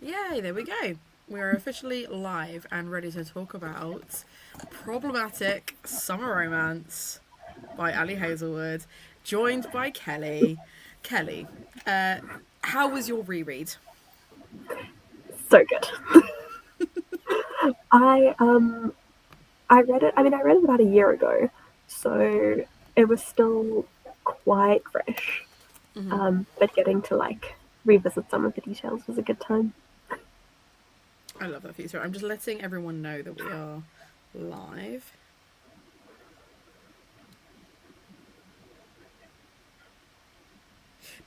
Yay, there we go. We are officially live and ready to talk about Problematic Summer Romance by Ali Hazelwood, joined by Kelly. Kelly, how was your reread? So good. I um I read it. I mean, I read it about a year ago, so it was still quite fresh. But getting to revisit some of the details was a good time. I love that feature. I'm just letting everyone know that we are live.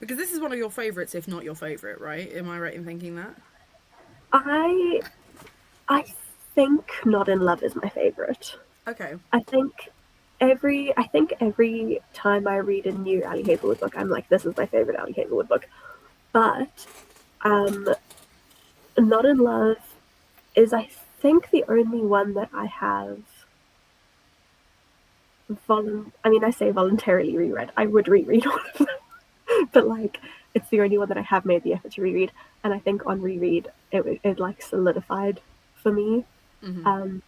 Because this is one of your favourites, if not your favourite, right? Am I right in thinking that? I I think Not in Love is my favorite. Okay. I think every time I read a new Ali Hazelwood book, I'm like, this is my favorite Ali Hazelwood book. But um, Not in Love is, I think, the only one that I have I say voluntarily reread. I would reread all of them, but it's the only one that I have made the effort to reread. And I think on reread, it solidified for me. Um,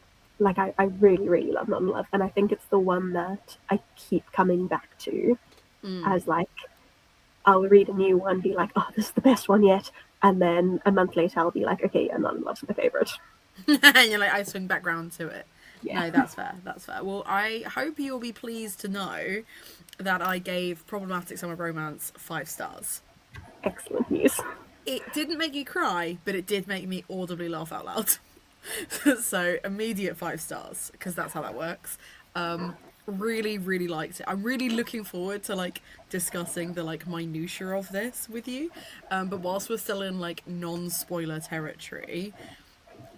I really really love Not in Love, and I think it's the one that I keep coming back to as I'll read a new one, be like, oh, this is the best one yet, and then a month later I'll be like, okay, yeah, Not in Love's my favorite. And you're like, I swing back round to it. Yeah, No, that's fair. That's fair. Well, I hope you'll be pleased to know that I gave Problematic Summer Romance 5 stars. excellent news. It didn't make me cry, but it did make me audibly laugh out loud. So immediate 5 stars, because that's how that works. Really, really liked it. I'm really looking forward to discussing the minutia of this with you. But whilst we're still in non-spoiler territory,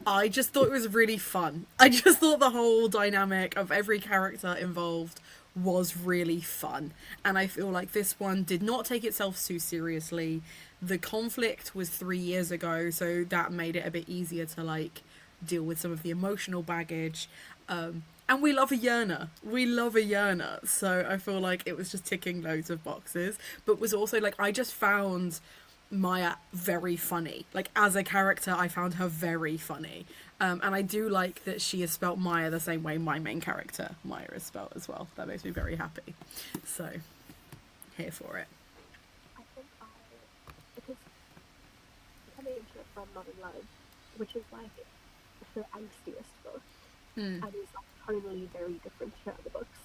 I just thought it was really fun. I just thought the whole dynamic of every character involved was really fun. And I feel like this one did not take itself too seriously. The conflict was 3 years ago, so that made it a bit easier to deal with some of the emotional baggage. And we love a yearner. We love a yearner. So I feel like it was just ticking loads of boxes. But was also I just found Maya very funny. As a character, I found her very funny. And I do like that she has spelt Maya the same way my main character, Maya, is spelt as well. That makes me very happy. So, here for it. I think because coming into it from Not in Love, which is her angstiest book, and is tonally very different to other books.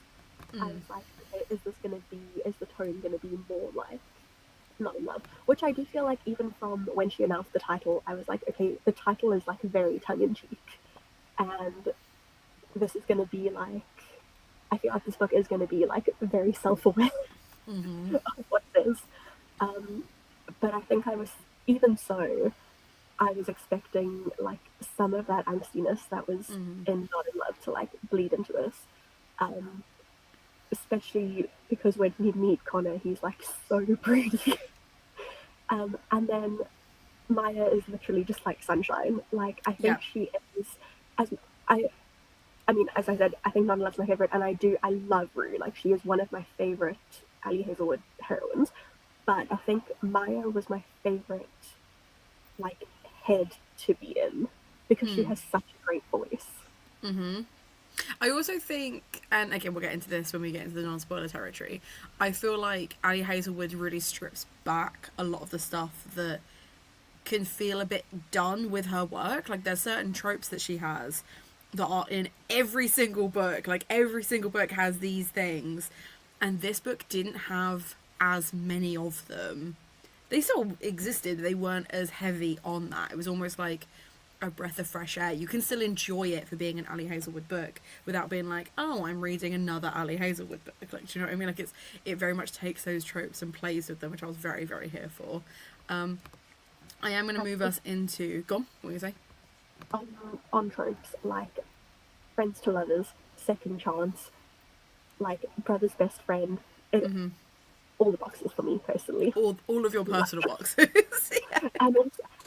I was like, okay, is the tone gonna be more like Not in Love? Which I do feel like even from when she announced the title, I was like, okay, the title is very tongue in cheek, and this is gonna be I feel like this book is gonna be very self aware of what it is. Um, but I think I was even so. I was expecting some of that angstiness that was in Not in Love to bleed into this. Um, Especially because when you meet Connor, he's so pretty. And then Maya is literally just sunshine. I Yeah. think she is as I I mean, as I said, I think Not in Love's my favorite, and I love Rue. She is one of my favorite Ali Hazelwood heroines. But I think Maya was my favorite like head to be in because she has such a great voice. I also think, and again, we'll get into this when we get into the non spoiler territory, I feel like Ali Hazelwood really strips back a lot of the stuff that can feel a bit done with her work. There's certain tropes that she has that are in every single book. Every single book has these things, and this book didn't have as many of them. They still existed, they weren't as heavy on that. It was almost like a breath of fresh air. You can still enjoy it for being an Ali Hazelwood book without being like, oh, I'm reading another Ali Hazelwood book. Do you know what I mean? It very much takes those tropes and plays with them, which I was very, very here for. I am going to move us into. Go on, what were you say? On tropes friends to lovers, second chance, brother's best friend. All the boxes for me personally. All of your personal boxes. Yeah.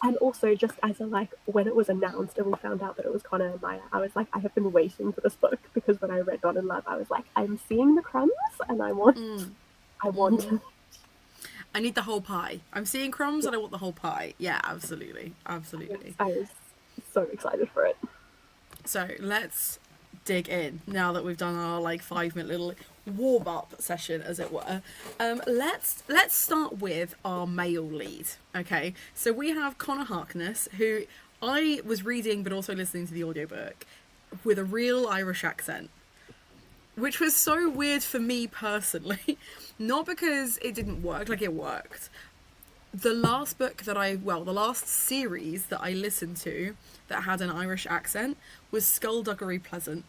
And also just as when it was announced and we found out that it was Connor and Maya, I was like, I have been waiting for this book because when I read Not in Love, I was like, I'm seeing the crumbs and I want. I need the whole pie. I'm seeing crumbs and I want the whole pie. Yeah, absolutely. Absolutely. I was so excited for it. So let's dig in now that we've done our like 5 minute little warm up session, as it were. Let's start with our male lead. Okay, so we have Connor Harkness, who I was reading but also listening to the audiobook with a real Irish accent, which was so weird for me personally. Not because it didn't work, like it worked. The last the last series that I listened to that had an Irish accent was Skullduggery Pleasant.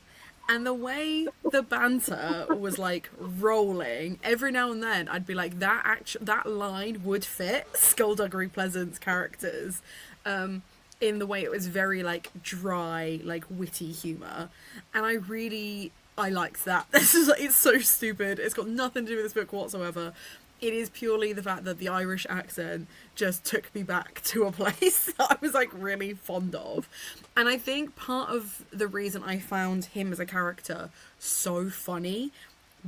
And the way the banter was like rolling, every now and then I'd be like, that line would fit Skullduggery Pleasant's characters. In the way it was very like dry, like witty humour. And I liked that. It's so stupid. It's got nothing to do with this book whatsoever. It is purely the fact that the Irish accent just took me back to a place that I was like really fond of. And I think part of the reason I found him as a character so funny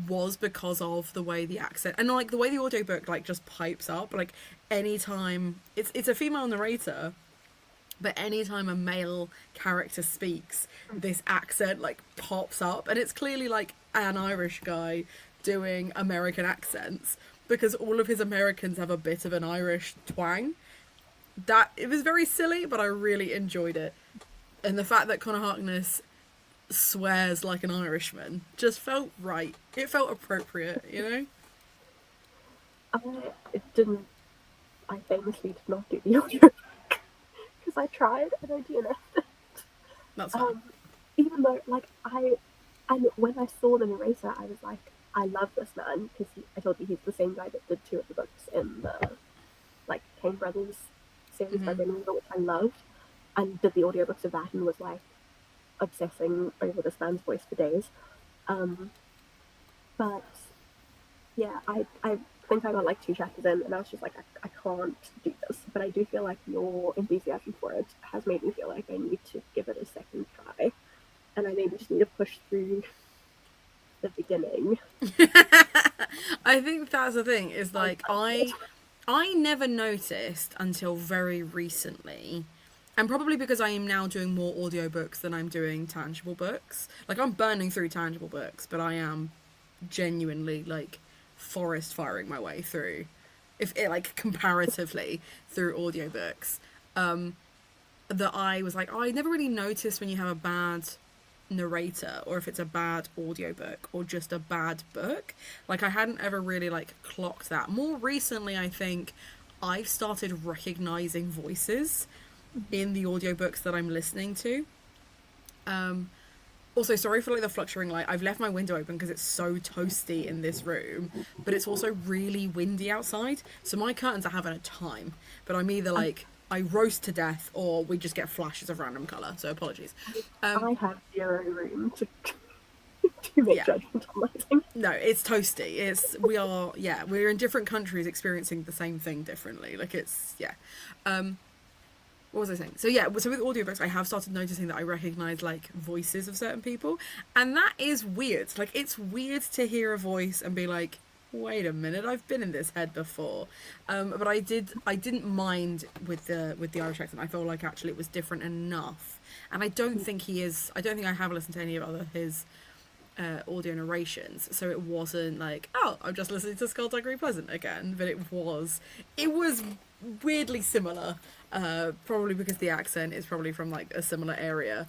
was because of the way the accent and like the way the audiobook like just pipes up. Like anytime it's a female narrator, but anytime a male character speaks, this accent like pops up, and it's clearly like an Irish guy doing American accents, because all of his Americans have a bit of an Irish twang. That it was very silly, but I really enjoyed it. And the fact that Connor Harkness swears like an Irishman just felt right. It felt appropriate, you know? I famously did not do the audio because I tried and I DNF'd. That's fine. Even though, like, and when I saw the narrator, I was like, I love this man, because I told you he's the same guy that did 2 of the books in the, like, Kane Brothers series by Benny, which I loved, and did the audiobooks of that and was, like, obsessing over this man's voice for days. But, yeah, I think I got, like, 2 chapters in, and I was just like, I can't do this. But I do feel like your enthusiasm for it has made me feel like I need to give it a second try. And I maybe just need to push through the beginning. I think that's the thing, is like I never noticed until very recently, and probably because I am now doing more audiobooks than I'm doing tangible books. Like I'm burning through tangible books, but I am genuinely like forest firing my way through, if it like comparatively through audiobooks. That I was like, oh, I never really noticed when you have a bad narrator, or if it's a bad audiobook or just a bad book. Like I hadn't ever really like clocked that. More recently, I think I've started recognizing voices in the audiobooks that I'm listening to. Also, sorry for like the fluctuating light. I've left my window open because it's so toasty in this room, but it's also really windy outside, so my curtains are having a time. But I'm either like I roast to death, or we just get flashes of random colour, so apologies. I have 0 room to make judgment on lighting. No, it's toasty. We're in different countries experiencing the same thing differently. Like what was I saying? So with audiobooks, I have started noticing that I recognise like voices of certain people, and that is weird. Like it's weird to hear a voice and be like, wait a minute, I've been in this head before. But I didn't mind with the Irish accent. I felt like actually it was different enough. And I don't think I have listened to any of his audio narrations, so it wasn't like, oh, I'm just listening to Skullduggery Pleasant again. But it was weirdly similar, probably because the accent is probably from like a similar area.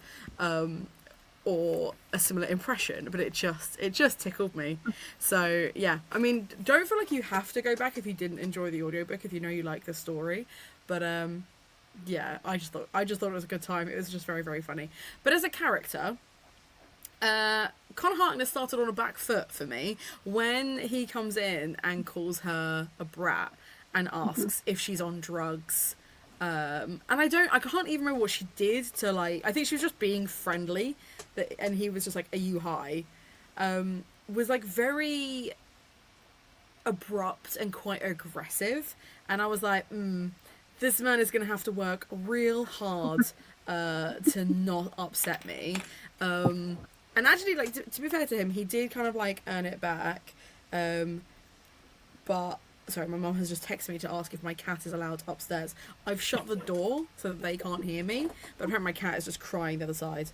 Or a similar impression, but it just tickled me. So yeah, I mean, don't feel like you have to go back if you didn't enjoy the audiobook, if you know you like the story. But yeah, I just thought it was a good time. It was just very, very funny. But as a character, Connor Harkness started on a back foot for me when he comes in and calls her a brat and asks if she's on drugs. And I can't even remember what she did to like, I think she was just being friendly, and he was just like, are you high? Was like very abrupt and quite aggressive, and I was like, this man is gonna have to work real hard to not upset me. And actually, like, to be fair to him, he did kind of like earn it back, but Sorry, my mum has just texted me to ask if my cat is allowed upstairs. I've shut the door so that they can't hear me, but apparently my cat is just crying the other side.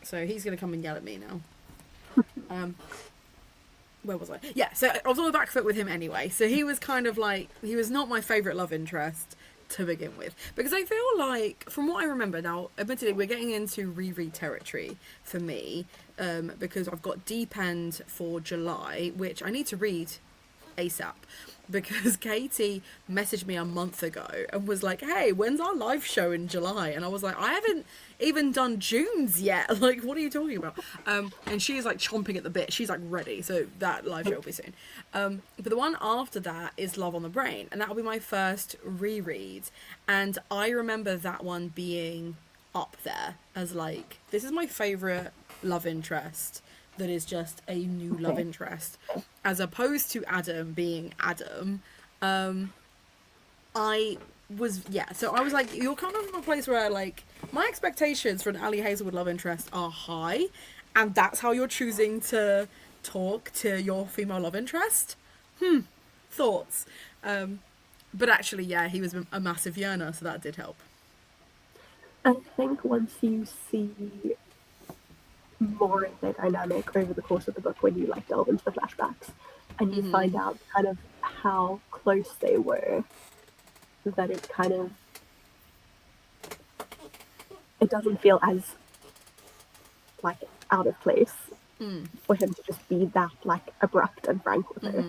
So he's going to come and yell at me now. Where was I? Yeah, so I was on the back foot with him anyway. So he was kind of like, he was not my favourite love interest to begin with. Because I feel like, from what I remember, now, admittedly, we're getting into reread territory for me, because I've got Deep End for July, which I need to read ASAP. Because Katie messaged me a month ago and was like, hey, when's our live show in July? And I was like, I haven't even done June's yet. Like, what are you talking about? And she's like chomping at the bit. She's like ready. So that live show will be soon. But the one after that is Love on the Brain. And that'll be my first reread. And I remember that one being up there as like, this is my favourite love interest that is just a new love interest, as opposed to Adam being Adam. I was like, you're kind of in a place where like my expectations for an Ali Hazelwood love interest are high, and that's how you're choosing to talk to your female love interest. Thoughts? But actually, yeah, he was a massive yearner, so that did help. I think once you see more of their dynamic over the course of the book, when you like delve into the flashbacks and you find out kind of how close they were, that it kind of, it doesn't feel as like out of place for him to just be that like abrupt and frank with her.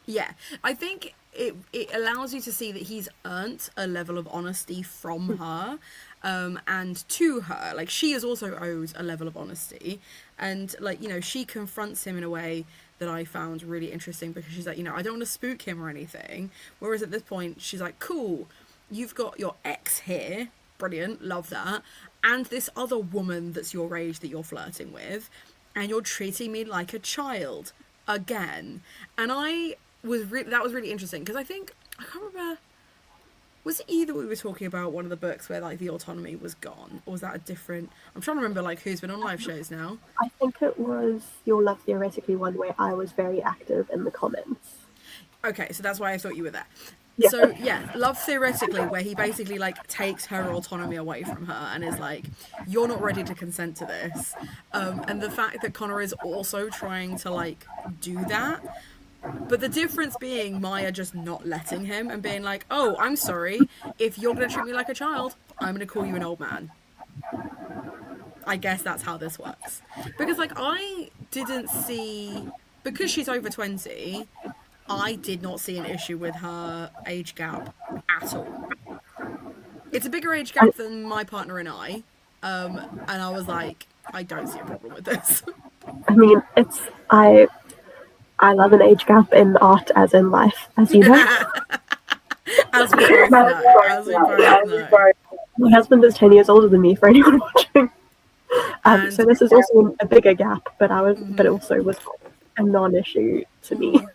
Yeah, I think it allows you to see that he's earned a level of honesty from her, and to her. Like, she is also owed a level of honesty, and like, you know, she confronts him in a way that I found really interesting, because she's like, you know, I don't want to spook him or anything. Whereas at this point, she's like, cool, you've got your ex here, brilliant, love that, and this other woman that's your age that you're flirting with, and you're treating me like a child again. And that was really interesting, because I think, I can't remember, was it either we were talking about one of the books where like the autonomy was gone, or was that a different, I'm trying to remember like who's been on live shows now. I think it was Your Love Theoretically one where I was very active in the comments. Okay, so that's why I thought you were there. Yeah. So yeah, Love Theoretically, where he basically like takes her autonomy away from her and is like, you're not ready to consent to this, and the fact that Connor is also trying to like do that, but the difference being Maya just not letting him and being like, oh, I'm sorry, if you're gonna treat me like a child, I'm gonna call you an old man. I guess that's how this works, because like I didn't see, because she's over 20, I did not see an issue with her age gap at all. It's a bigger age gap than my partner and I, and I was like, I don't see a problem with this. I mean, I love an age gap in art as in life, as you know. As we both know. My husband is 10 years older than me, for anyone watching. So this is also a bigger gap, but but it also was a non-issue to me.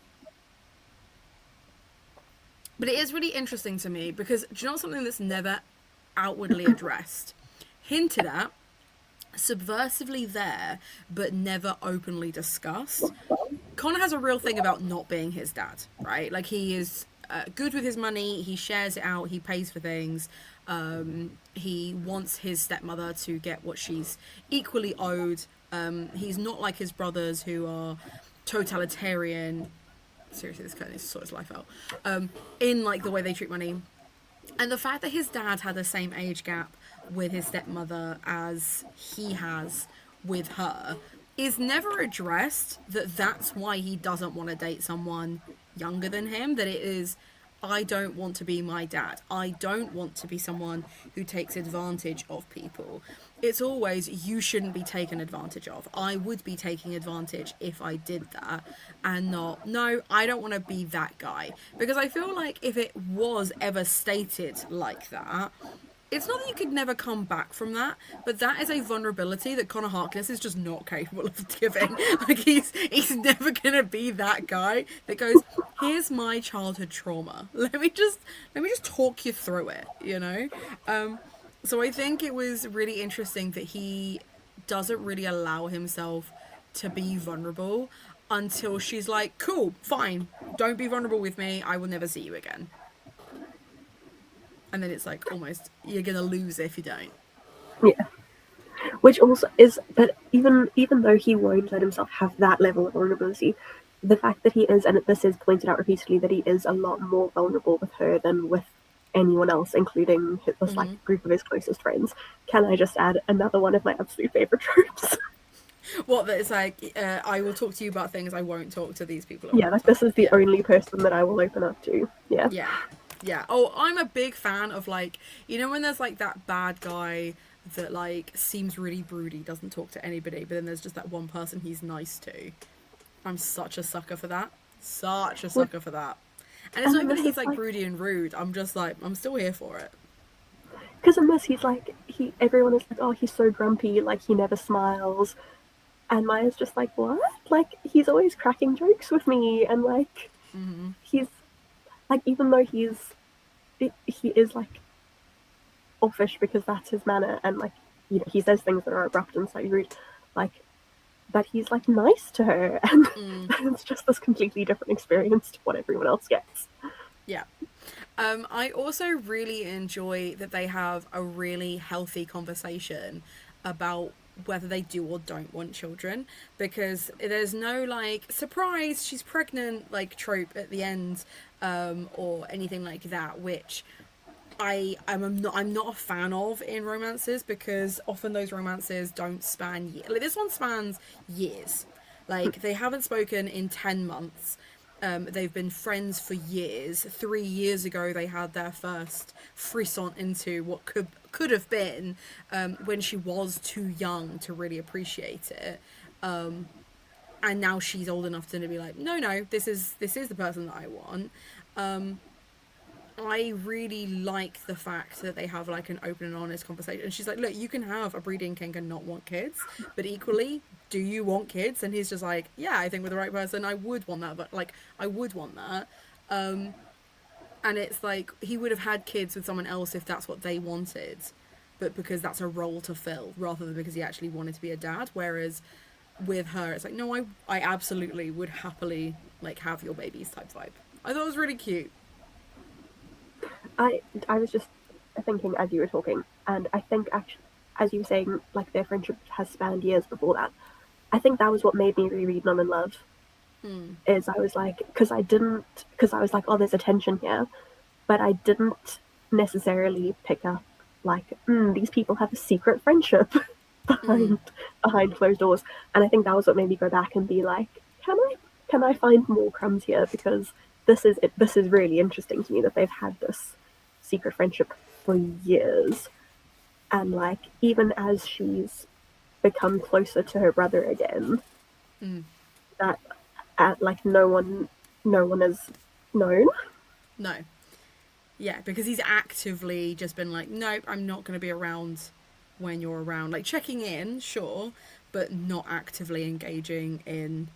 But it is really interesting to me, because do you know something that's never outwardly addressed? Hinted at, subversively there, but never openly discussed. Connor has a real thing about not being his dad, right? Like, he is good with his money, he shares it out, he pays for things, he wants his stepmother to get what she's equally owed. He's not like his brothers, who are totalitarian. Seriously, this guy needs to sort his life out. In like the way they treat money. And the fact that his dad had the same age gap with his stepmother as he has with her is never addressed, that's why he doesn't want to date someone younger than him, that it is, I don't want to be my dad. I don't want to be someone who takes advantage of people. It's always, you shouldn't be taken advantage of. I would be taking advantage if I did that, and not, no, I don't want to be that guy. Because I feel like if it was ever stated like that, it's not that you could never come back from that, but that is a vulnerability that Connor Harkness is just not capable of giving. Like, he's never gonna be that guy that goes, here's my childhood trauma. Let me just talk you through it, you know? So I think it was really interesting that he doesn't really allow himself to be vulnerable until she's like, cool, fine, don't be vulnerable with me, I will never see you again. And then it's like almost you're gonna lose if you don't. Yeah. Which also is, but even though he won't let himself have that level of vulnerability, the fact that he is, and this is pointed out repeatedly, that he is a lot more vulnerable with her than with anyone else, including this like group of his closest friends. Can I just add another one of my absolute favorite tropes? What that it's like, I will talk to you about things, I won't talk to these people Yeah, about. like this is the Yeah. only person that I will open up to. Yeah. Yeah. Yeah. Oh, I'm a big fan of like, you know when there's like that bad guy that like seems really broody, doesn't talk to anybody, but then there's just that one person he's nice to. I'm such a sucker for that. Such a sucker for that. And it's And not then even that this he's is like like, broody and rude. I'm just like, I'm still here for it. because in this he's like, everyone is like, oh, he's so grumpy, like he never smiles, and Maya's just like, what? Like he's always cracking jokes with me, and like he's like, even though he is like offish because that's his manner, and like, you know, he says things that are abrupt and slightly rude, like, but he's like nice to her, and it's just this completely different experience to what everyone else gets. Yeah. I also really enjoy that they have a really healthy conversation about whether they do or don't want children, because there's no like surprise she's pregnant like trope at the end, or anything like that, which I'm not a fan of in romances, because often those romances don't span like this one spans years. Like they haven't spoken in 10 months. They've been friends for years. 3 years ago, they had their first frisson into what could have been, when she was too young to really appreciate it. And now she's old enough to be like, no, no, this is the person that I want. I really like the fact that they have like an open and honest conversation. And she's like, look, you can have a breeding kink and not want kids, but equally, do you want kids? And he's just like, yeah, I think with the right person, I would want that. But like, I would want that. And it's like, he would have had kids with someone else if that's what they wanted, but because that's a role to fill rather than because he actually wanted to be a dad. Whereas with her, it's like, no, I absolutely would happily like have your babies type vibe. I thought it was really cute. I was just thinking as you were talking, and I think actually, as you were saying, like their friendship has spanned years before that. I think that was what made me reread Mum in Love. Is I was like, because I was like, oh, there's a tension here, but I didn't necessarily pick up like, these people have a secret friendship behind closed doors, and I think that was what made me go back and be like, can I find more crumbs here, because this is really interesting to me that they've had this secret friendship for years, and like even as she's become closer to her brother again, that like no one has known. No. Yeah, because he's actively just been like, nope, I'm not going to be around when you're around. Like, checking in, sure, but not actively engaging in,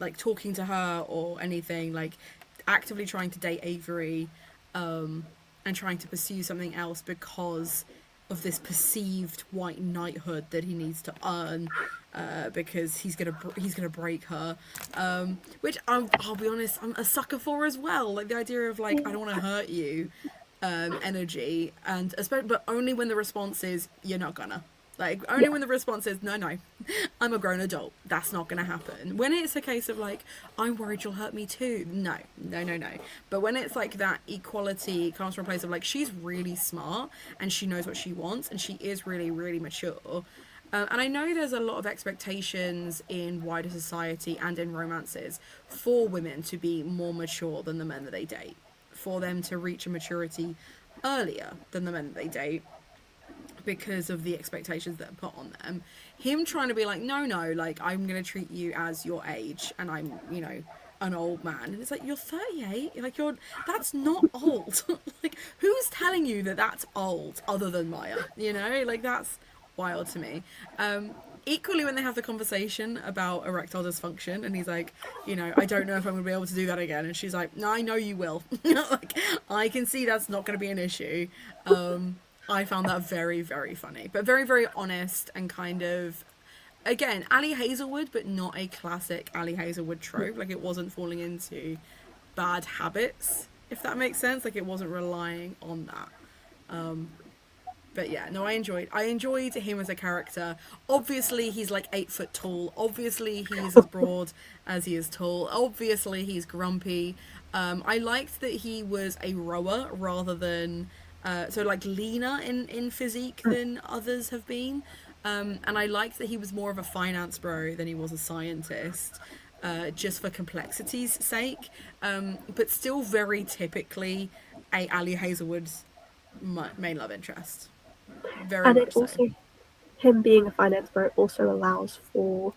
like, talking to her or anything. Like, actively trying to date Avery, and trying to pursue something else because of this perceived white knighthood that he needs to earn, because he's gonna break her, which I'll be honest, I'm a sucker for as well. Like the idea of like, I don't want to hurt you, energy, and especially, but only when the response is you're not gonna. Like, only Yeah. when the response is, no, no, I'm a grown adult. That's not going to happen. When it's a case of, like, I'm worried you'll hurt me too. No, no, no, no. But when it's, like, that equality comes from a place of, like, she's really smart and she knows what she wants and she is really, really mature. And I know there's a lot of expectations in wider society and in romances for women to be more mature than the men that they date, for them to reach a maturity earlier than the men that they date, because of the expectations that are put on them. Him trying to be like, no, no, like, I'm going to treat you as your age and I'm, an old man. And it's like, you're 38. Like, that's not old. Like, who's telling you that that's old other than Maya? Like, that's wild to me. Equally, when they have the conversation about erectile dysfunction, and he's like, I don't know if I'm going to be able to do that again. And she's like, no, I know you will. Like, I can see that's not going to be an issue. I found that very, very funny, but very, very honest and kind of, again, Ali Hazelwood, but not a classic Ali Hazelwood trope. Like, it wasn't falling into bad habits, if that makes sense. Like, it wasn't relying on that. But yeah, no, I enjoyed him as a character. Obviously, he's like 8 foot tall. Obviously, he's as broad as he is tall. Obviously, he's grumpy. I liked that he was a rower rather than so like leaner in physique than others have been. And I liked that he was more of a finance bro than he was a scientist, just for complexity's sake. But still very typically a Ali Hazelwood's main love interest. Very And it much so. also, him being a finance bro also allows for,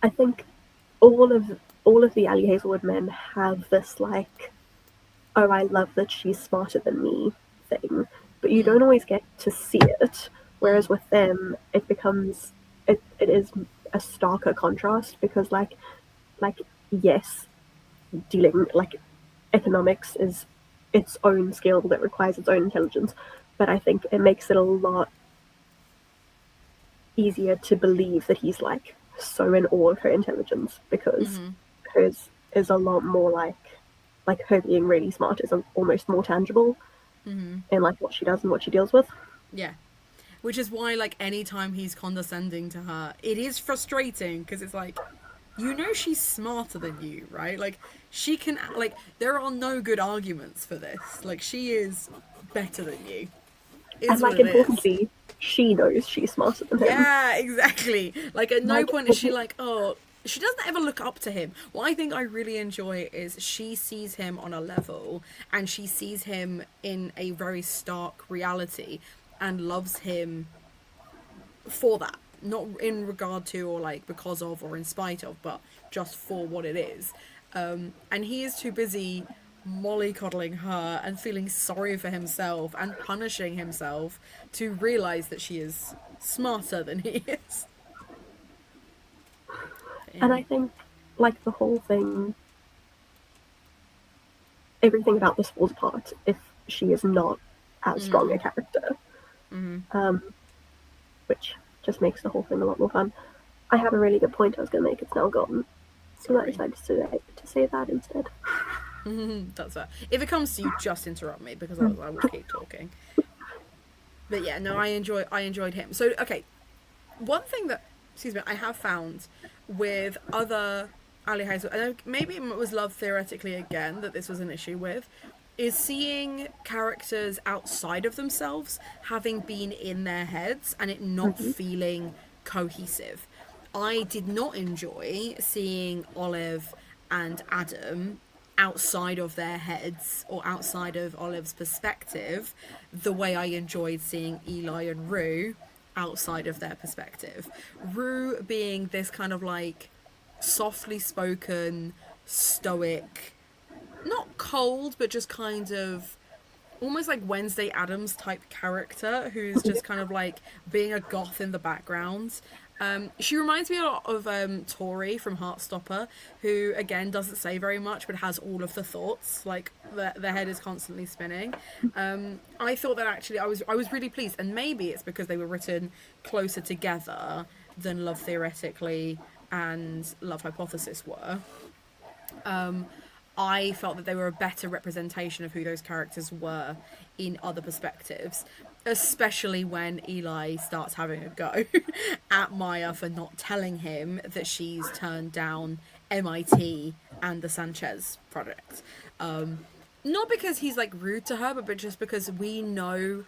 I think, all of the Ali Hazelwood men have this like, oh, I love that she's smarter than me thing, but you don't always get to see it. Whereas with them, it is a starker contrast because like yes, dealing like economics is its own skill that requires its own intelligence, but I think it makes it a lot easier to believe that he's like so in awe of her intelligence because hers is a lot more like her being really smart is almost more tangible in like what she does and what she deals with. Yeah. Which is why, like, anytime he's condescending to her, it is frustrating because it's like, you know, she's smarter than you, right? Like, she can, like, there are no good arguments for this. Like, she is better than you. Is And what like it is. importantly, she knows she's smarter than him. Yeah, exactly. Like, at no Like, point is she like, oh, she doesn't ever look up to him. What I think I really enjoy is she sees him on a level and she sees him in a very stark reality and loves him for that. Not in regard to or like because of or in spite of, but just for what it is. And he is too busy mollycoddling her and feeling sorry for himself and punishing himself to realize that she is smarter than he is. Yeah. and I think like the whole thing, everything about this falls apart if she is not as strong a character, which just makes the whole thing a lot more fun. I had a really good point I was going to make. It's now gone. So I decided to say that instead. That's fair. If it comes to you, just interrupt me because I will keep talking. But yeah, no, I enjoyed him. So okay, one thing that I have found with other Ali Hazel, and maybe it was love theoretically again that this was an issue with, is seeing characters outside of themselves having been in their heads and it not feeling cohesive. I did not enjoy seeing Olive and Adam outside of their heads or outside of Olive's perspective the way I enjoyed seeing Eli and Rue outside of their perspective. Rue being this kind of like softly spoken, stoic, not cold, but just kind of almost like Wednesday Addams type character who's just kind of like being a goth in the background. She reminds me a lot of Tori from Heartstopper, who again doesn't say very much but has all of the thoughts. Like their head is constantly spinning. I thought that actually I was really pleased, and maybe it's because they were written closer together than Love Theoretically and Love Hypothesis were. I felt that they were a better representation of who those characters were in other perspectives, especially when Eli starts having a go at Maya for not telling him that she's turned down MIT and the Sanchez project. Not because he's like rude to her, but just because we know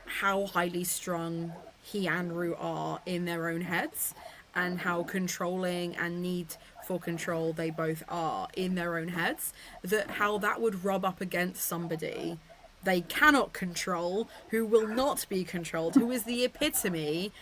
how highly strung he and Rue are in their own heads and how controlling and need for control they both are in their own heads, that how that would rub up against somebody they cannot control, who will not be controlled, who is the epitome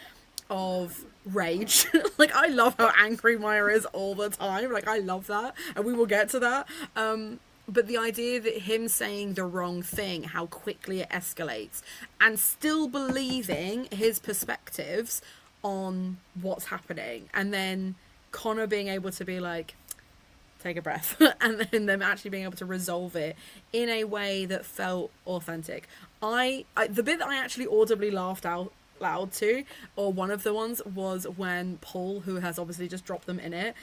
of rage. Like, I love how angry Maya is all the time. Like, I love that, and we will get to that. But the idea that him saying the wrong thing, how quickly it escalates, and still believing his perspectives on what's happening, and then Connor being able to be like, take a breath, and then them actually being able to resolve it in a way that felt authentic. The bit that I actually audibly laughed out loud to, or one of the ones, was when Paul, who has obviously just dropped them in it,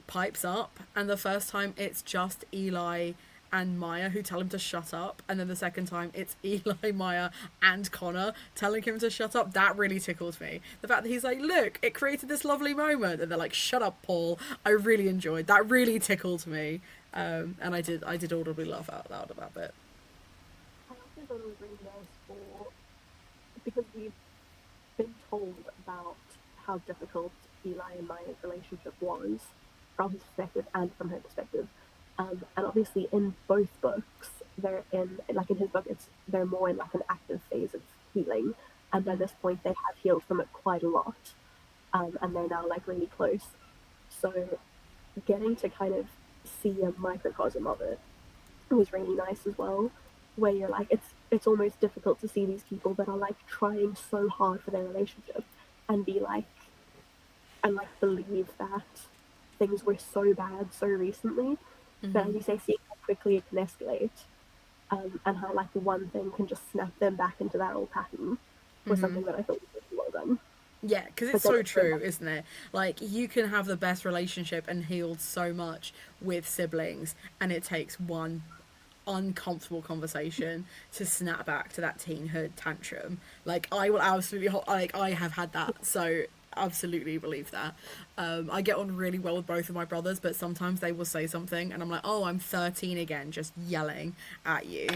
pipes up, and the first time it's just Eli and Maya who tell him to shut up, and then the second time it's Eli, Maya, and Connor telling him to shut up. That really tickled me. The fact that he's like, look, it created this lovely moment, and they're like, shut up, Paul. I really enjoyed that. Really tickled me, and I did audibly laugh out loud at that bit. I also thought it was really nice because we've been told about how difficult Eli and Maya's relationship was from his perspective and from her perspective. And obviously in both books, they're in his book, they're more in like an active phase of healing. And by this point, they have healed from it quite a lot. And they're now like really close. So getting to kind of see a microcosm of it was really nice as well, where you're like, it's almost difficult to see these people that are like trying so hard for their relationship and be like, and like believe that things were so bad so recently. But as you say, seeing how quickly it can escalate, and how like one thing can just snap them back into that old pattern was something that I thought was really well done. Yeah, because it's so true, isn't it? Like, you can have the best relationship and healed so much with siblings, and it takes one uncomfortable conversation to snap back to that teenhood tantrum. Like, I will absolutely, like, I have had that, so absolutely believe that. I get on really well with both of my brothers, but sometimes they will say something, and I'm like, oh, I'm 13 again, just yelling at you.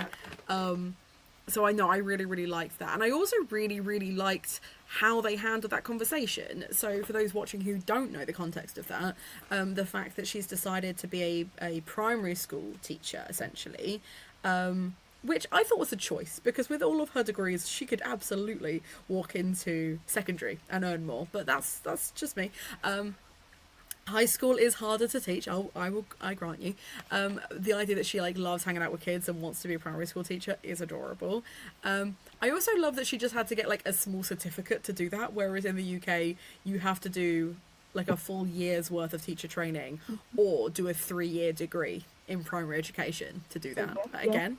So I know I really, really liked that. And I also really, really liked how they handled that conversation. So for those watching who don't know the context of that, the fact that she's decided to be a primary school teacher, essentially, which I thought was a choice, because with all of her degrees, she could absolutely walk into secondary and earn more. But that's just me. High school is harder to teach. I grant you. The idea that she like loves hanging out with kids and wants to be a primary school teacher is adorable. I also love that she just had to get like a small certificate to do that, whereas in the UK you have to do like a full year's worth of teacher training or do a 3-year degree in primary education to do that. Again,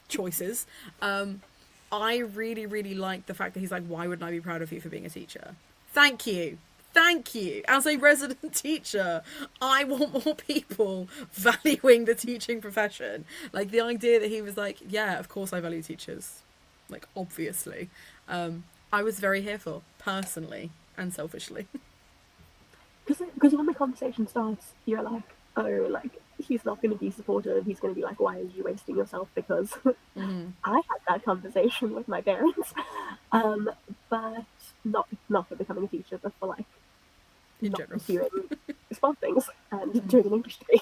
choices. I really, really like the fact that he's like, why wouldn't I be proud of you for being a teacher? Thank you. Thank you. As a resident teacher, I want more people valuing the teaching profession. Like, the idea that he was like, yeah, of course I value teachers. Like, obviously. I was very here for, personally and selfishly. Because when the conversation starts, you're like, oh, like, he's not going to be supportive. He's going to be like, why are you wasting yourself? Because I had that conversation with my parents. But not for becoming a teacher, but for like, In not general. pursuing smart things and doing an English degree.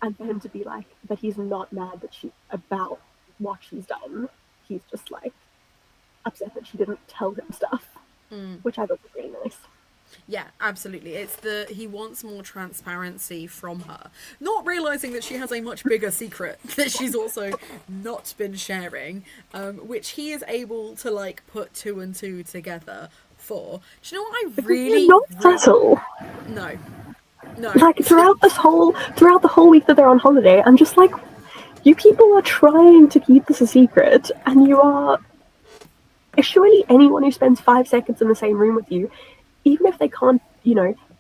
And for him to be like, but he's not mad about what she's done. He's just like upset that she didn't tell him stuff, which I thought was really nice. Yeah, absolutely. He wants more transparency from her. Not realising that she has a much bigger secret that she's also not been sharing, which he is able to like put 2 and 2 together for. Do you know what I really... Not subtle. No. Like throughout the whole week that they're on holiday, I'm just like, you people are trying to keep this a secret, and you are... Surely anyone who spends 5 seconds in the same room with you, even if they can't,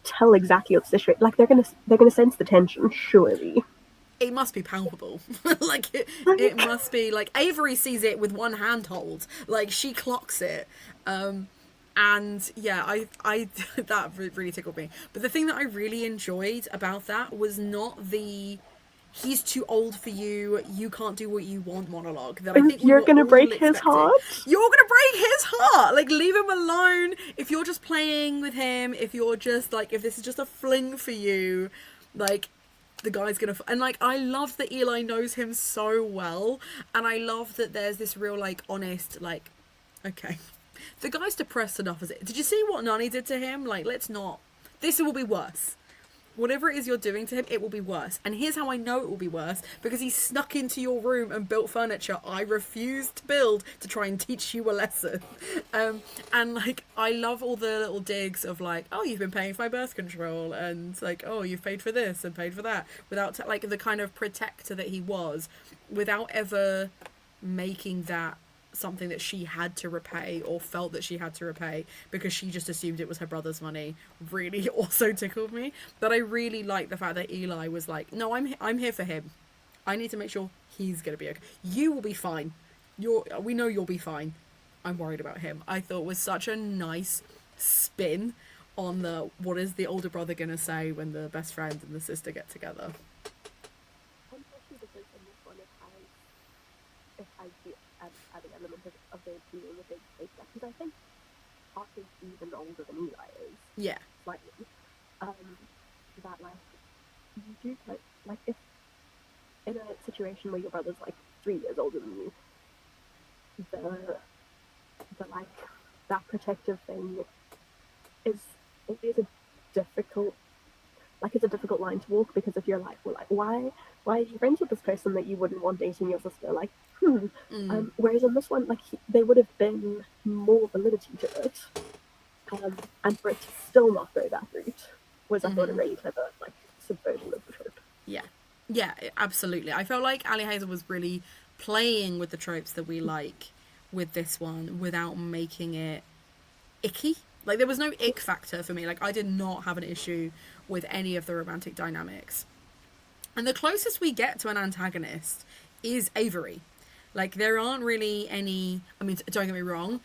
tell exactly what's the like they're gonna sense the tension, surely. It must be palpable. Like, it must be, like, Avery sees it with one handhold. Like, she clocks it. And, yeah, I that really tickled me. But the thing that I really enjoyed about that was not the he's too old for you, you can't do what you want monologue. That I think you're gonna break his heart? You're gonna break his heart! Like, leave him alone. If you're just playing with him, if you're just, like, if this is just a fling for you, like... the guy's gonna... And, like, I love that Eli knows him so well. And I love that there's this real, like, honest, like... Okay. The guy's depressed enough as it... Did you see what Nani did to him? Like, let's not... This will be worse. whatever it is you're doing to him, it will be worse. And here's how I know it will be worse, because he snuck into your room and built furniture I refused to build to try and teach you a lesson. And like, I love all the little digs of like, oh, you've been paying for my birth control, and like, oh, you've paid for this and paid for that, without like the kind of protector that he was, without ever making that something that she had to repay or felt that she had to repay because she just assumed it was her brother's money, really also tickled me. But I really like the fact that Eli was like, no, I'm here for him. I need to make sure he's gonna be okay. You will be fine. We know you'll be fine. I'm worried about him. I thought was such a nice spin on the what is the older brother gonna say when the best friend and the sister get together. Especially because in this one it has the added element of there being a big age gap. Because I think Arthur's even older than Eli is. Yeah. Slightly. That like you do like if in a situation where your brother's like 3 years older than you, the like that protective thing is always a difficult it's a difficult line to walk, because if you're like, well, like why are you friends with this person that you wouldn't want dating your sister? Like, whereas in this one, like there would have been more validity to it, and for it to still not go that route was, I thought, a really clever like subversion of the trope. Yeah, absolutely. I felt like Ali Hazelwood was really playing with the tropes that we like with this one without making it icky. Like, there was no ick factor for me. Like, I did not have an issue with any of the romantic dynamics. And the closest we get to an antagonist is Avery. Like, there aren't really any... I mean, don't get me wrong.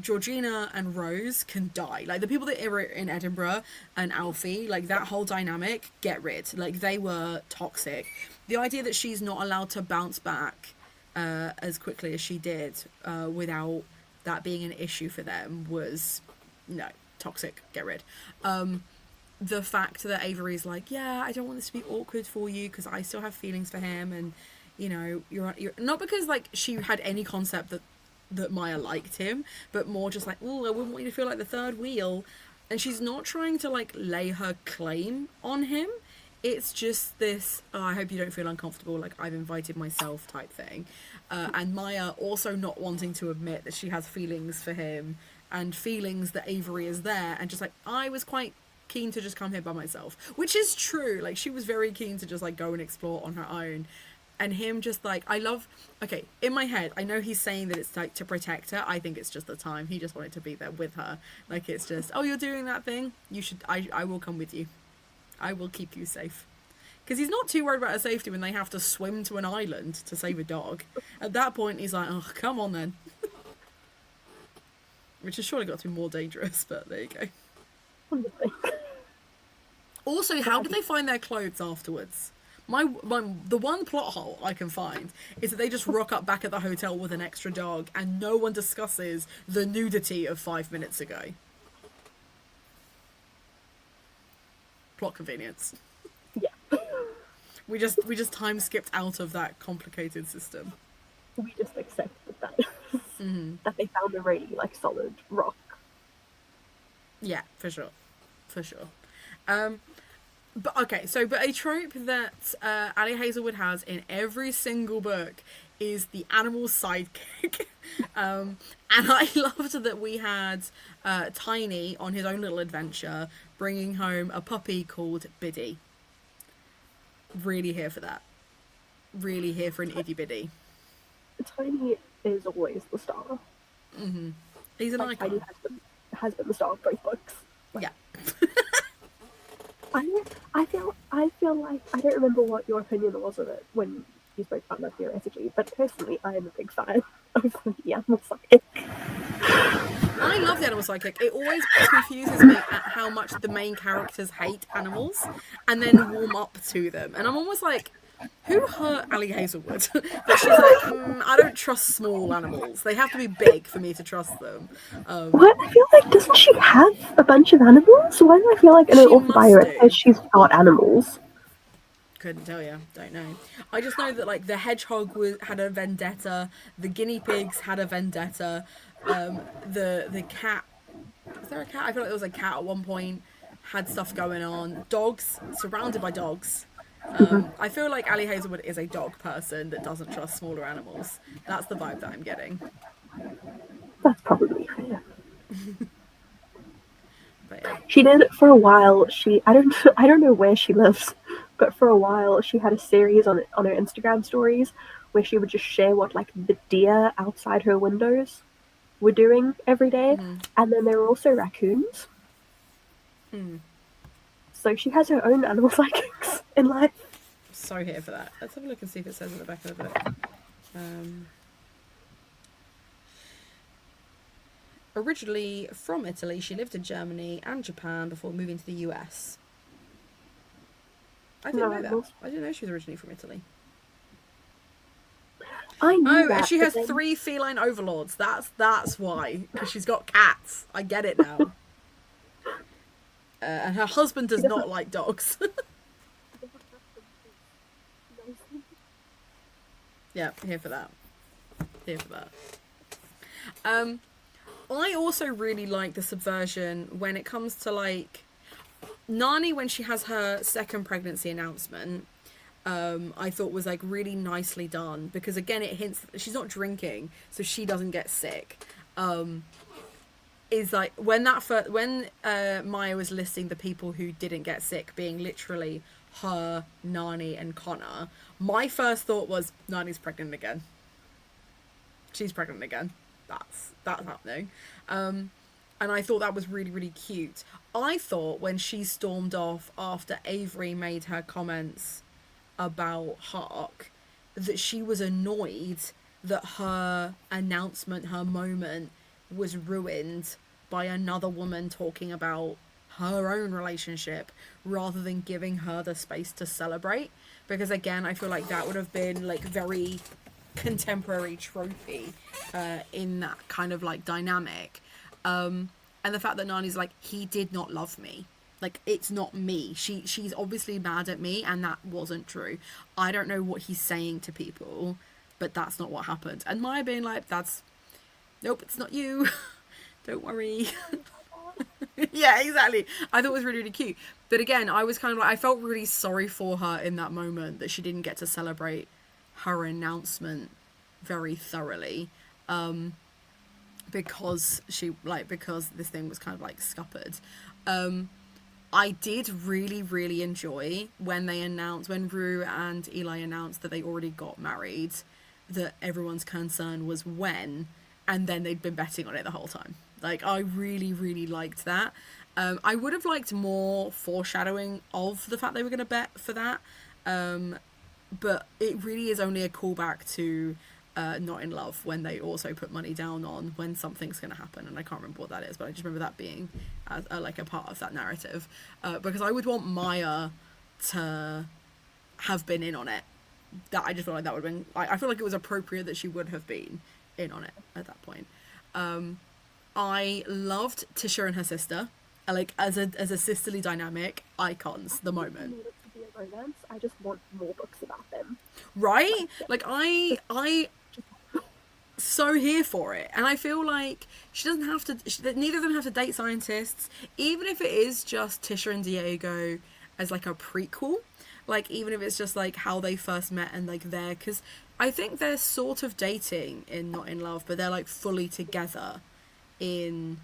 Georgina and Rose can die. Like, the people that were in Edinburgh and Alfie, like, that whole dynamic, get rid. Like, they were toxic. The idea that she's not allowed to bounce back as quickly as she did without that being an issue for them was, no, toxic, get rid. The fact that Avery's like, yeah, I don't want this to be awkward for you because I still have feelings for him, and, you know, you're not because, like, she had any concept that Maya liked him, but more just like, oh, I wouldn't want you to feel like the third wheel. And she's not trying to, like, lay her claim on him. It's just this, oh, I hope you don't feel uncomfortable, like, I've invited myself type thing. And Maya also not wanting to admit that she has feelings for him, and feelings that Avery is there, and just like, I was quite keen to just come here by myself. Which is true, like, she was very keen to just, like, go and explore on her own. And him just, like, okay, in my head, I know he's saying that it's, like, to protect her. I think it's just the time. He just wanted to be there with her. Like, it's just, oh, you're doing that thing? You should, I will come with you. I will keep you safe. Because he's not too worried about her safety when they have to swim to an island to save a dog. At that point, he's like, oh, come on then. Which has surely got to be more dangerous, but there you go. Also, how did they find their clothes afterwards? The one plot hole I can find is that they just rock up back at the hotel with an extra dog and no one discusses the nudity of 5 minutes ago. Plot convenience. Yeah. We just time skipped out of that complicated system. We just accepted that. That they found a really, like, solid rock. Yeah, for sure. But a trope that Ali Hazelwood has in every single book is the animal sidekick. And I loved that we had Tiny on his own little adventure bringing home a puppy called Biddy. Really here for that. Really here for an itty bitty. Tiny is always the star. He's an icon. Tiny has been the star of both books. Yeah. I feel like, I don't remember what your opinion was of it when you spoke about that theoretically, but personally I am a big fan of the animal sidekick. I love the animal sidekick. It always confuses me at how much the main characters hate animals and then warm up to them. And I'm almost like, who hurt Ali Hazelwood? But she's like, I don't trust small animals. They have to be big for me to trust them. What? I feel like, doesn't she have a bunch of animals? Why do I feel like in an author bio it says she's got animals? Couldn't tell you. Don't know. I just know that, like, the hedgehog had a vendetta. The guinea pigs had a vendetta. The cat... Was there a cat? I feel like there was a cat at one point. had stuff going on. Dogs, surrounded by dogs. I feel like Ali Hazelwood is a dog person that doesn't trust smaller animals. That's the vibe that I'm getting. That's probably fair. But yeah. She did for a while. I don't know where she lives, but for a while she had a series on her Instagram stories where she would just share what like the deer outside her windows were doing every day, and then there were also raccoons. So she has her own animal psychics in life. So here for that. Let's have a look and see if it says in the back of the book. Originally from Italy, she lived in Germany and Japan before moving to the US. I didn't know that. I didn't know she was originally from Italy. I knew that. And she has 3 feline overlords. That's why. Because she's got cats. I get it now. And her husband does not like dogs. Yeah, here for that. Here for that. I also really like the subversion when it comes to like Nani when she has her second pregnancy announcement. I thought was like really nicely done because again it hints that she's not drinking, so she doesn't get sick. Is like when Maya was listing the people who didn't get sick being literally her, Nani, and Connor. My first thought was Nani's pregnant again. She's pregnant again. That's happening. And I thought that was really, really cute. I thought when she stormed off after Avery made her comments about Hark, that she was annoyed that her announcement, her moment, was ruined by another woman talking about her own relationship rather than giving her the space to celebrate. Because again, I feel like that would have been like very contemporary tropey in that kind of like dynamic. And the fact that Nani's like, he did not love me. Like, it's not me. She's obviously mad at me, and that wasn't true. I don't know what he's saying to people, but that's not what happened. And Maya being like, nope, it's not you. Don't worry. Yeah, exactly. I thought it was really, really cute. But again, I was kind of like, I felt really sorry for her in that moment that she didn't get to celebrate her announcement very thoroughly. Because this thing was kind of like scuppered. I did really, really enjoy when Rue and Eli announced that they already got married, that everyone's concern was when, and then they'd been betting on it the whole time. Like, I really, really liked that. I would have liked more foreshadowing of the fact they were going to bet for that. But it really is only a callback to Not in Love, when they also put money down on when something's going to happen, and I can't remember what that is, but I just remember that being like a part of that narrative, because I would want Maya to have been in on it. That I just feel like that would have been. I feel like it was appropriate that she would have been in on it at that point. I loved Tisha and her sister, like as a sisterly dynamic, icons. The moment. Romance. I just want more books about them. Right? Like I so here for it, and I feel like she doesn't have to. Neither of them have to date scientists, even if it is just Tisha and Diego as like a prequel. Like even if it's just like how they first met and like because I think they're sort of dating in Not in Love, but they're like fully together in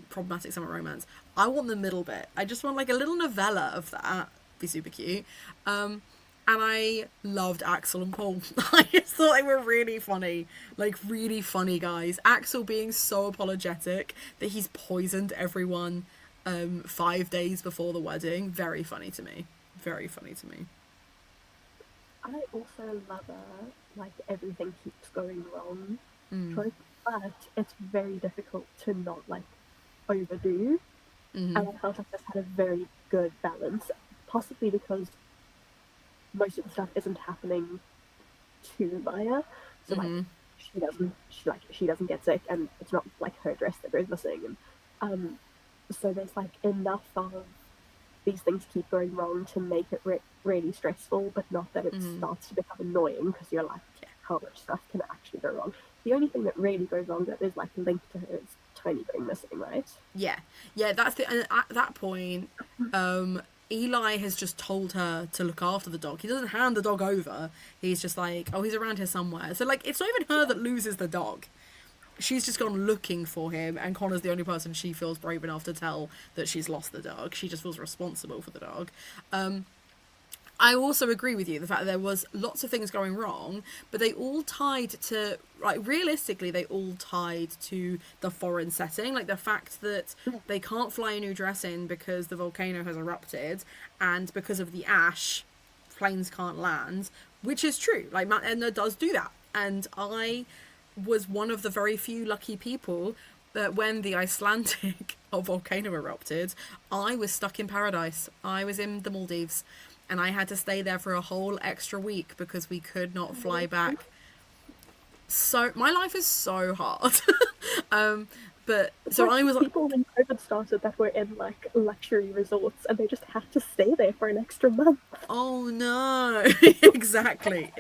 Problematic Summer Romance. I want the middle bit. I just want like a little novella of that. Be super cute. And I loved Axel and Paul. I just thought they were really funny. Like, really funny guys. Axel being so apologetic that he's poisoned everyone 5 days before the wedding. Very funny to me. Very funny to me. I also love like, everything keeps going wrong trope, but it's very difficult to not, like, overdo. And I felt like this had a very good balance. Possibly because most of the stuff isn't happening to Maya, so like she doesn't get sick, and it's not like her dress that goes missing, and so there's like enough of these things keep going wrong to make it really stressful, but not that it starts to become annoying because you're like, how much stuff can actually go wrong. The only thing that really goes wrong that is like linked to her is tiny thing missing, right? Yeah, yeah, that's the. And at that point, Eli has just told her to look after the dog. He doesn't hand the dog over. He's just like, oh, he's around here somewhere. So like, it's not even her that loses the dog. She's just gone looking for him, and Connor's the only person she feels brave enough to tell that she's lost the dog. She just feels responsible for the dog. I also agree with you, the fact that there was lots of things going wrong, but they all tied to, like, realistically, they all tied to the foreign setting. Like, the fact that they can't fly a new dress in because the volcano has erupted, and because of the ash, planes can't land, which is true. Like, Mount Etna does do that. And I was one of the very few lucky people that when the Icelandic volcano erupted, I was stuck in paradise. I was in the Maldives. And I had to stay there for a whole extra week because we could not fly back. So my life is so hard. But so I was people when COVID started that were in like luxury resorts and they just had to stay there for an extra month. Oh no. exactly.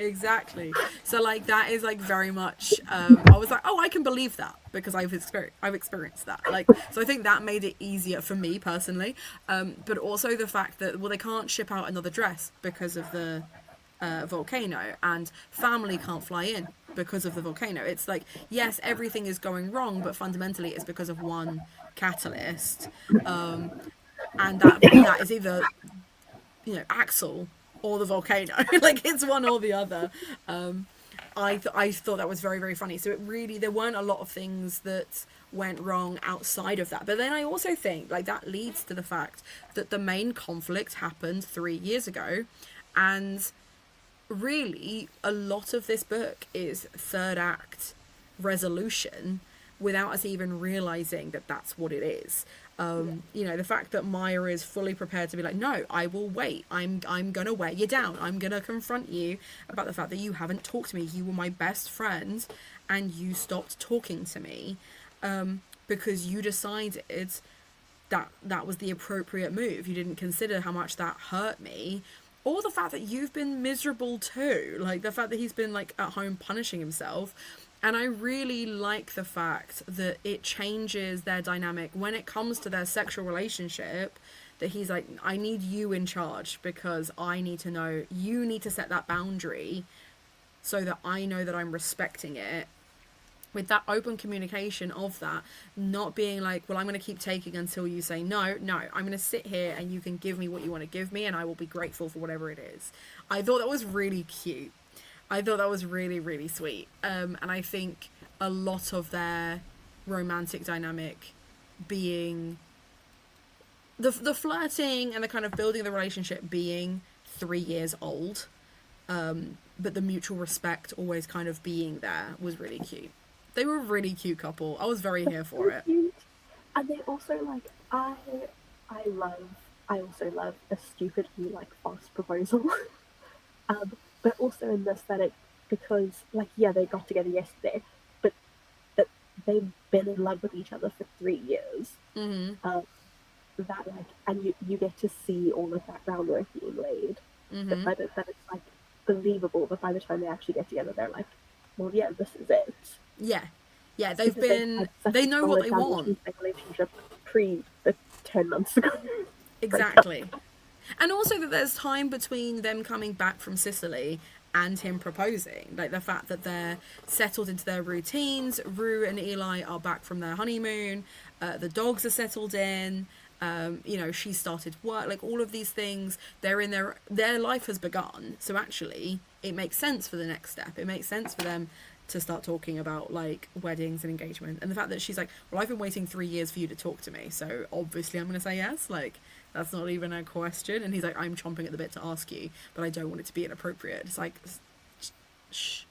So like that is like very much I was like, oh, I can believe that because I've experienced that. Like, so I think that made it easier for me personally. But also the fact that, well, they can't ship out another dress because of the volcano, and family can't fly in because of the volcano. It's like, yes, everything is going wrong, but fundamentally it's because of one catalyst, and that is either, you know, Axel or the volcano. Like, it's one or the other. I thought that was very, very funny. So it really, there weren't a lot of things that went wrong outside of that. But then I also think, like, that leads to the fact that the main conflict happened 3 years ago, and really a lot of this book is third act resolution without us even realizing that that's what it is. You know, the fact that Maya is fully prepared to be like, no, I will wait. I'm gonna wear you down. I'm gonna confront you about the fact that you haven't talked to me. You were my best friend and you stopped talking to me because you decided that was the appropriate move. You didn't consider how much that hurt me. Or the fact that you've been miserable too. Like, the fact that he's been, like, at home punishing himself. And I really like the fact that it changes their dynamic when it comes to their sexual relationship. That he's like, I need you in charge because I need to know, you need to set that boundary so that I know that I'm respecting it. With that open communication of that, not being like, well, I'm going to keep taking until you say no, I'm going to sit here and you can give me what you want to give me and I will be grateful for whatever it is. I thought that was really cute. I thought that was really, really sweet. And I think a lot of their romantic dynamic being the flirting and the kind of building the relationship being 3 years old, but the mutual respect always kind of being there was really cute. They were a really cute couple. I was very here for it. Cute. And they also, like, I also love a stupidly, like, fast proposal. But also in this that because, like, yeah, they got together yesterday, but that they've been in love with each other for 3 years. Mm-hmm. That, like, and you get to see all of that groundwork being laid. Mm-hmm. That it's like believable, but by the time they actually get together, they're like, well, yeah, this is it. Yeah, they know what they want. Relationship pre the 10 months ago. Exactly. And also that there's time between them coming back from Sicily and him proposing. Like, the fact that they're settled into their routines. Rue and Eli are back from their honeymoon. The dogs are settled in. You know, she started work. Like, all of these things, they're in their life has begun. So actually, it makes sense for the next step. It makes sense for them to start talking about, like, weddings and engagement. And the fact that she's like, well, I've been waiting 3 years for you to talk to me, so obviously I'm going to say yes. Like, that's not even a question. And he's like, I'm chomping at the bit to ask you, but I don't want it to be inappropriate. It's like, shh,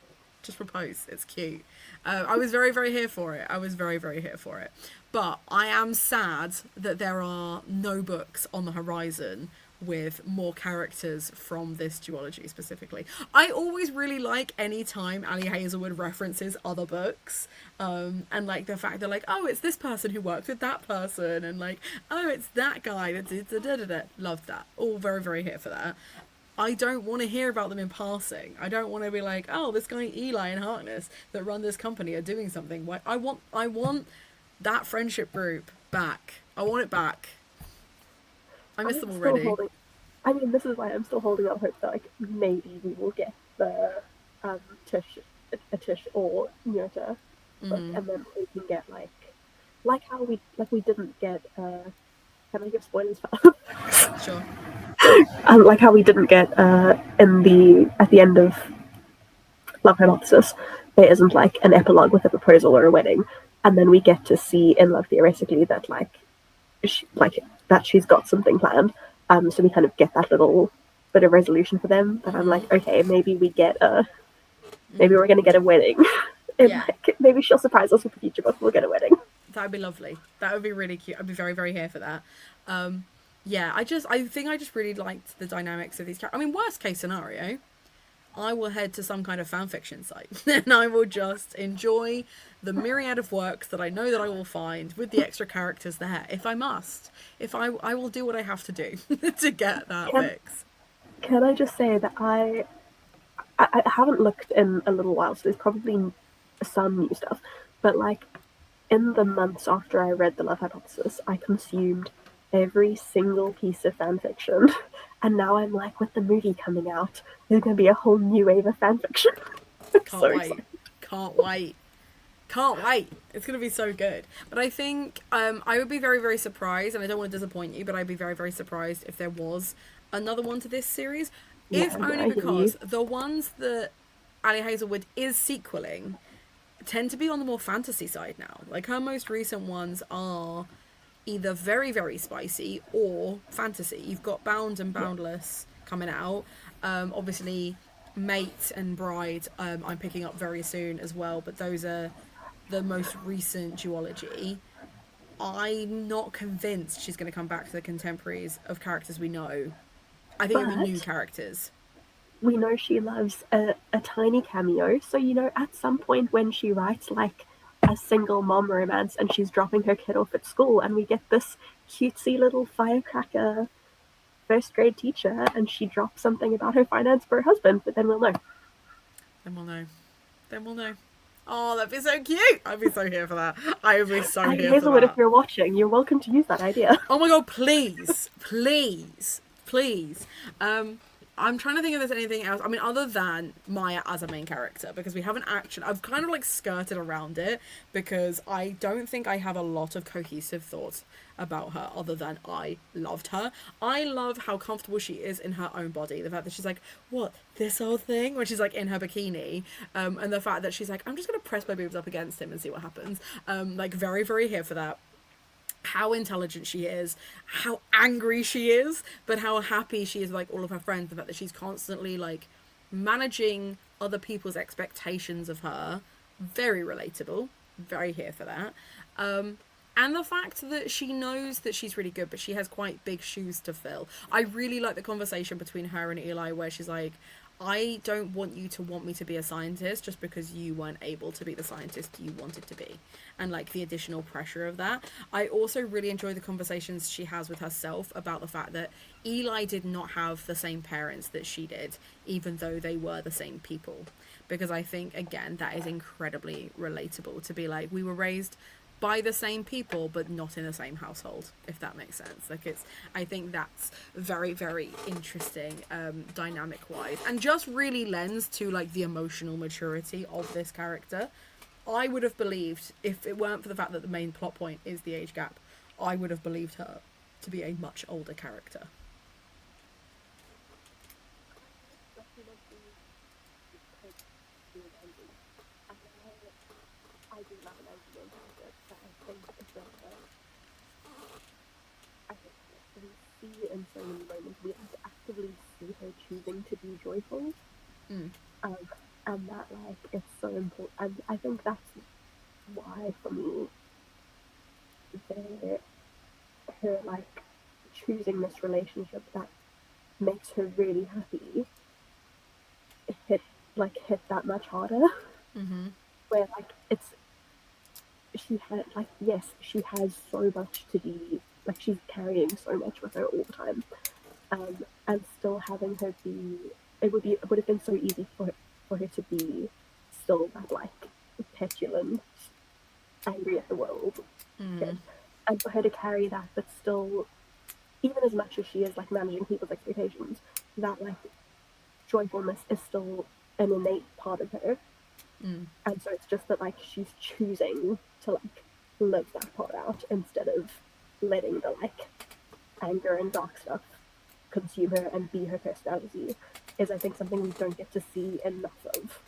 just propose. It's cute. I was very, very here for it. I was very, very here for it. But I am sad that there are no books on the horizon with more characters from this duology specifically. I always really like any time Ali Hazelwood references other books, and like the fact that, like, oh, it's this person who worked with that person, and like, oh, it's that guy that did da. Loved that. All very, very here for that. I don't want to hear about them in passing. I don't want to be like, oh, this guy Eli and Harkness that run this company are doing something. I want that friendship group back. I want it back. I miss them still already. holding. I mean, this is why I'm still holding out hope that like maybe we will get the um Tish, a Tish or Nyota book, and then we can get like how we didn't get. Can I give spoilers for? Sure. Like how we didn't get at the end of Love Hypothesis, there isn't like an epilogue with a proposal or a wedding, and then we get to see in Love theoretically that that she's got something planned. So we kind of get that little bit of resolution for them. But I'm like, okay, maybe maybe we're gonna get a wedding, and Yeah. like maybe she'll surprise us with the future book. We'll get a wedding. That would be lovely. That would be really cute. I'd be very, very here for that. Yeah, I think I just really liked the dynamics of these characters. I mean, worst case scenario, I will head to some kind of fan fiction site and I will just enjoy the myriad of works that I know that I will find with the extra characters there, if I must. If I will do what I have to do to get that fix. Can I just say that I haven't looked in a little while, so there's probably some new stuff. But like in the months after I read The Love Hypothesis, I consumed every single piece of fan fiction. And now I'm like, with the movie coming out, there's going to be a whole new wave of fan fiction. Can't So wait. excited. Can't wait. Can't wait. It's going to be so good. But I think I would be very, very surprised, and I don't want to disappoint you, but I'd be very, very surprised if there was another one to this series. Yeah, If no, only I hear because you. the ones that Ali Hazelwood is sequeling tend to be on the more fantasy side now. Like her most recent ones are either very, very spicy or fantasy. You've got Bound and Boundless coming out. Obviously, Mate and Bride I'm picking up very soon as well, but those are the most recent duology. I'm not convinced she's going to come back to the contemporaries of characters we know. I think it'll be new But characters. we know she loves a tiny cameo. So, at some point when she writes like a single mom romance and she's dropping her kid off at school, and we get this cutesy little firecracker first grade teacher, and she drops something about her finance for her husband, but then we'll know. Then we'll know. Then we'll know. Oh, that'd be so cute. I'd be so here for that. I would be so Ali here for Hazelwood, if that. you're watching, you're welcome to use that idea. Oh my god, please. Please. Please. I'm trying to think if there's anything else. I mean, other than Maya as a main character, because we haven't actually. I've kind of like skirted around it because I don't think I have a lot of cohesive thoughts about her other than I loved her. I love how comfortable she is in her own body. The fact that she's like, what, this whole thing? When she's like in her bikini. And the fact that she's like, I'm just going to press my boobs up against him and see what happens. Like, very, very here for that. How intelligent she is, how angry she is, but how happy she is with like all of her friends. The fact that she's constantly like managing other people's expectations of her, very relatable. Very here for that. And the fact that she knows that she's really good, but she has quite big shoes to fill. I really like the conversation between her and Eli, where she's like, I don't want you to want me to be a scientist just because you weren't able to be the scientist you wanted to be. And like the additional pressure of that. I also really enjoy the conversations she has with herself about the fact that Eli did not have the same parents that she did, even though they were the same people. Because I think, again, that is incredibly relatable to be like, we were raised by the same people but not in the same household, if that makes sense. Like, it's, I think that's very, very interesting, dynamic wise, and just really lends to like the emotional maturity of this character. I would have believed, if it weren't for the fact that the main plot point is the age gap, I would have believed her to be a much older character. I do love an engineering character, but I think it's I think we see in so many moments, we have to actively see her choosing to be joyful. Mm. And that like it's so important. And I think that's why for me, her like choosing this relationship that makes her really happy hit that much harder. Mm-hmm. Where like she had like, yes, she has so much to be like, she's carrying so much with her all the time, and still having her be, it would have been so easy for her to be still that like petulant angry at the world kid. Mm. And for her to carry that, but still, even as much as she is like managing people's expectations, that like joyfulness is still an innate part of her. Mm. And so it's just that like she's choosing to like live that part out instead of letting the like anger and dark stuff consume her and be her personality, is I think something we don't get to see enough of.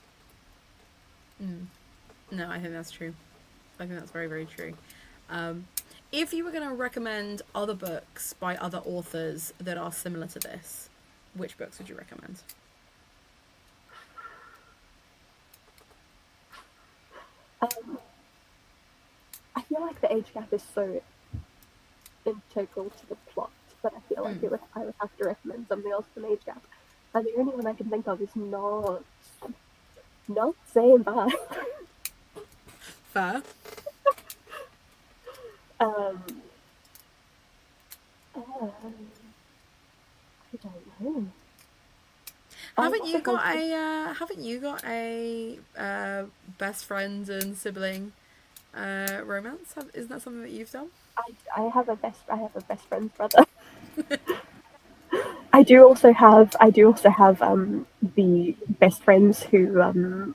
Mm. No, I think that's true. I think that's very, very true. Um, if you were going to recommend other books by other authors that are similar to this, which books would you recommend? Um, I feel like the age gap is so integral to the plot that I feel like I would have to recommend something else than age gap. And the only one I can think of is not saying bye. Fair. um, uh, I don't know. Haven't you got a best friend and sibling romance? Isn't that something that you've done? I have a best friend's brother. I do also have the best friends who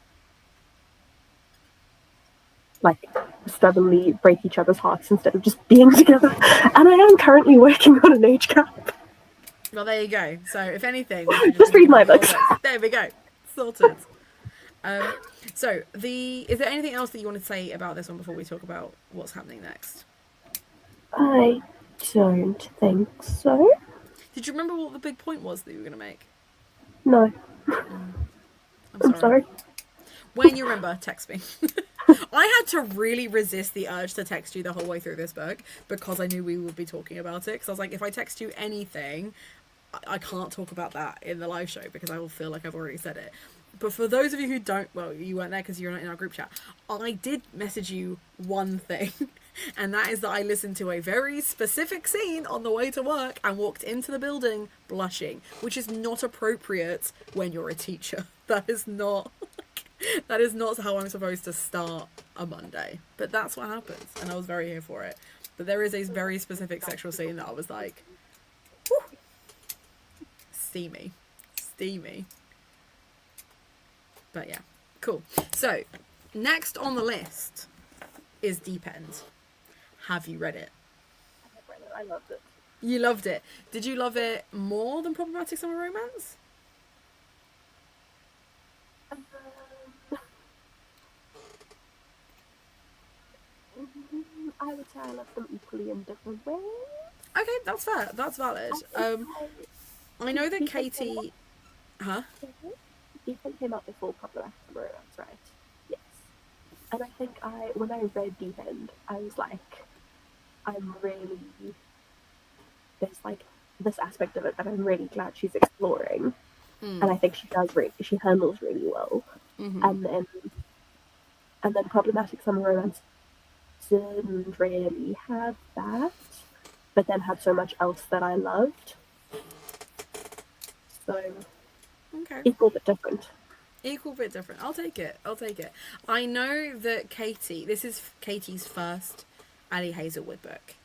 like stubbornly break each other's hearts instead of just being together. And I am currently working on an age gap. Well, there you go. So, if anything, we should Just just read my ignore the whole books. list. There we go. Sorted. So, is there anything else that you want to say about this one before we talk about what's happening next? I don't think so. Did you remember what the big point was that you were going to make? No. I'm sorry. When you remember, text me. I had to really resist the urge to text you the whole way through this book because I knew we would be talking about it. Because I was like, if I text you anything, I can't talk about that in the live show because I will feel like I've already said it. But for those of you who don't, well, you weren't there because you're not in our group chat. I did message you one thing, and that is that I listened to a very specific scene on the way to work and walked into the building blushing, which is not appropriate when you're a teacher. That is not how I'm supposed to start a Monday. But that's what happens, and I was very here for it. But there is a very specific sexual scene that I was like, whew, steamy. But yeah, cool. So, next on the list is Deep End. Have you read it? I loved it. You loved it. Did you love it more than Problematic Summer Romance? I would say I love them equally in different ways. Okay, that's fair. That's valid. I know that Katie... Huh? Deep End came out before Problematic Summer Romance, right? Yes. And I think when I read Deep End, I was like, there's like this aspect of it that I'm really glad she's exploring. And I think she handles really well. Mm-hmm. And then Problematic Summer Romance didn't really have that, but then had so much else that I loved. So, Okay. equal but different. Equal bit different. I'll take it. I know that this is Katie's first Ali Hazelwood book,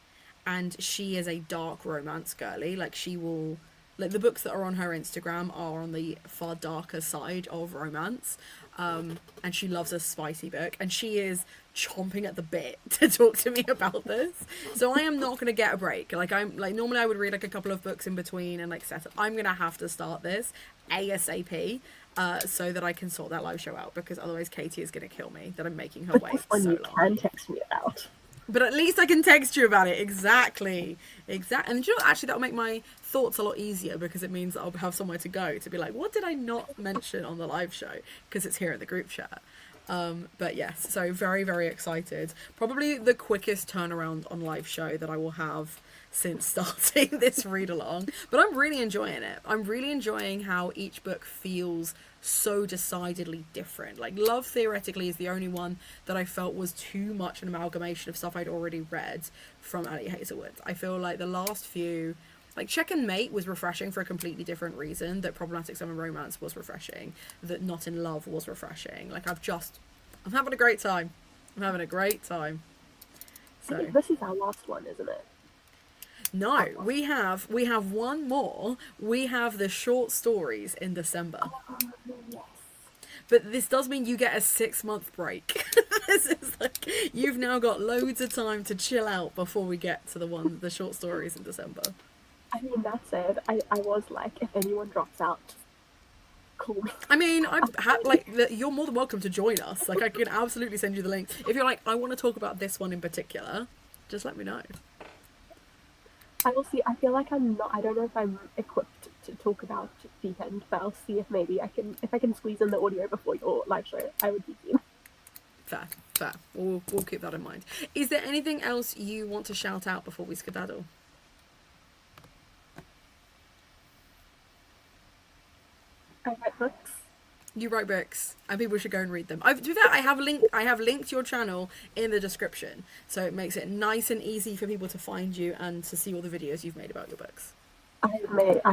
and she is a dark romance girly. Like, she will, like, the books that are on her Instagram are on the far darker side of romance, and she loves a spicy book, and she is chomping at the bit to talk to me about this. So I am not going to get a break. Like, normally I would read like a couple of books in between and like set up. I'm going to have to start this ASAP. So that I can sort that live show out, because otherwise Katie is going to kill me that I'm making her wait so long. Can text me about. But at least I can text you about it. Exactly. And you know, actually that'll make my thoughts a lot easier, because it means that I'll have somewhere to go to be like, what did I not mention on the live show? Because it's here in the group chat. But yes, so very, very excited. Probably the quickest turnaround on live show that I will have since starting this read along. But I'm really enjoying it. I'm really enjoying how each book feels so decidedly different. Like, Love Theoretically is the only one that I felt was too much an amalgamation of stuff I'd already read from Ali Hazelwood. I feel like the last few, like Check and Mate was refreshing for a completely different reason, that Problematic Summer Romance was refreshing, that Not in Love was refreshing. Like, I'm having a great time. I'm having a great time. I So think this is our last one, isn't it? no, we have one more. We have the short stories in December. Oh, yes. But this does mean you get a 6-month break. This is like you've now got loads of time to chill out before we get to the short stories in December. I mean, that said, I was like, if anyone drops out, call me. I mean, you're more than welcome to join us. Like, I can absolutely send you the link. If you're like, I want to talk about this one in particular, just let me know. I will see. I feel like I'm not. I don't know if I'm equipped to talk about Deep End, but I'll see if maybe I can. If I can squeeze in the audio before your live show, I would be keen. Fair. We'll keep that in mind. Is there anything else you want to shout out before we skedaddle? I write books. You write books, and people should go and read them. To be fair, I have linked your channel in the description, so it makes it nice and easy for people to find you and to see all the videos you've made about your books. I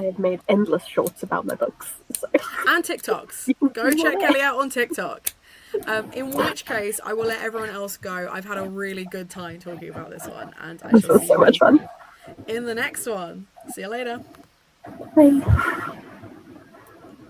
have made endless shorts about my books. So. And TikToks. Go check Ellie out on TikTok. In which case, I will let everyone else go. I've had a really good time talking about this one, and I This shall was see so you much fun. in the next one. See you later. Bye.